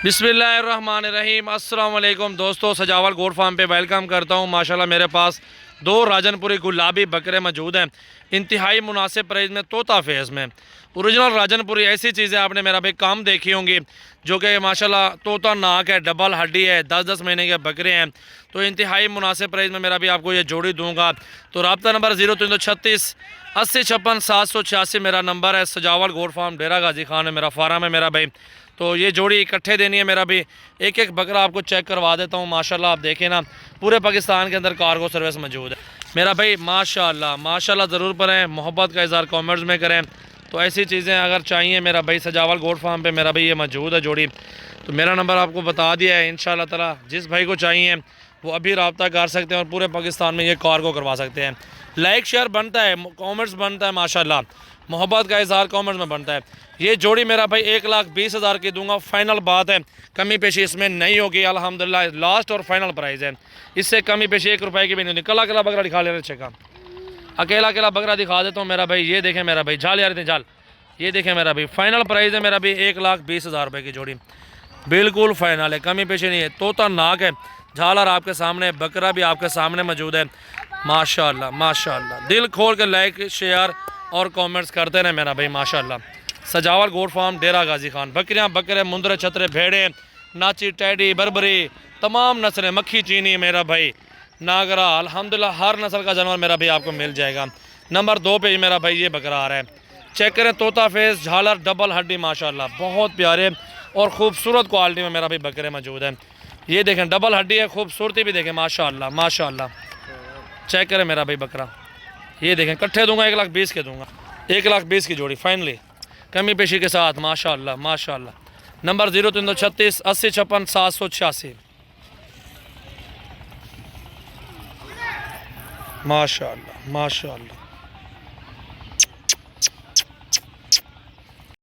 बिस्मिल्लाहिर्रहमानिर्रहीम। अस्सलाम वालेकुम दोस्तों, सजावल गोट फार्म पे वेलकम करता हूँ। माशाल्लाह मेरे पास दो राजनपुरी गुलाबी बकरे मौजूद हैं, इंतहाई मुनासिब प्राइस में, तोता फेस में। ओरिजिनल राजनपुरी ऐसी चीज़ें आपने मेरा भाई काम देखी होंगी, जो कि माशाल्लाह तोता नाक है, डबल हड्डी है, 10-10 महीने के बकरे हैं। तो इंतहाई मुनासिब प्राइस में मेरा भी आपको ये जोड़ी दूंगा। तो रब्ता नंबर 0336 80 56 786 मेरा नंबर है। सजावल गोट फार्म डेरा गाजी खान है मेरा फार्म है मेरा भाई। तो ये जोड़ी इकट्ठे देनी है मेरा भी। एक एक बकरा आपको चेक करवा देता हूँ। माशाल्लाह आप देखें ना, पूरे पाकिस्तान के अंदर कार्गो सर्विस मौजूद है मेरा भाई। माशाल्लाह माशाल्लाह ज़रूर पढ़ें, मोहब्बत का इज़हार कमेंट्स में करें। तो ऐसी चीज़ें अगर चाहिए मेरा भाई, सजावल गोट फार्म पे मेरा भाई ये मौजूद है जोड़ी। तो मेरा नंबर आपको बता दिया है। इंशाल्लाह ताला जिस भाई को चाहिए वो अभी रब्ता कर सकते हैं और पूरे पाकिस्तान में ये कार्गो करवा सकते हैं। लाइक शेयर बनता है, कमेंट्स बनता है, माशाल्लाह मोहब्बत का इज़हार कमेंट्स में बनता है। ये जोड़ी मेरा भाई 1,20,000 की दूंगा, फाइनल बात है। कमी पेशी इसमें नहीं होगी अल्हम्दुलिल्लाह, लास्ट और फाइनल प्राइस है। इससे कमी पेशी 1 रुपये की भी नहीं होगी। कला कला बकरा दिखा ले रहे चेका, अकेला अकेला बकरा दिखा देता हूँ मेरा भाई। ये देखें मेरा भाई, झाल यार थे झाल। ये देखें मेरा भाई, फाइनल प्राइस है मेरा भाई 1,20,000 रुपये की जोड़ी, बिल्कुल फाइनल है, कमी पेशी नहीं है। तोता नाक है, झालर आपके सामने, बकरा भी आपके सामने मौजूद है। माशाल्लाह माशाल्लाह, दिल खोल के लाइक शेयर और कमेंट्स करते रहे मेरा भाई। माशाल्लाह सजावल गोट फार्म डेरा गाजी खान। बकरियां बकरे मुंदरे छतरे भेड़े नाची टैडी बरबरी तमाम नस्लें, मक्खी चीनी मेरा भाई, नागरा, अल्हम्दुलिल्लाह हर नस्ल का जानवर मेरा भाई आपको मिल जाएगा। नंबर 2 पे मेरा भाई ये बकरा आ रहा है, चेक करें। तोता फेस, झालर, डबल हड्डी, माशाल्लाह बहुत प्यारे और खूबसूरत क्वालिटी में मेरा भाई बकरे मौजूद हैं। ये देखें डबल हड्डी है, खूबसूरती भी देखें माशाल्लाह माशाल्लाह। चेक करें मेरा भाई बकरा, ये देखें। कट्ठे दूंगा 1,20,000 के दूंगा, 1,20,000 की जोड़ी फाइनली, कमी पेशी के साथ। माशाल्लाह माशाल्लाह। नंबर 0336 80 56 786। माशाल्लाह माशाल्लाह।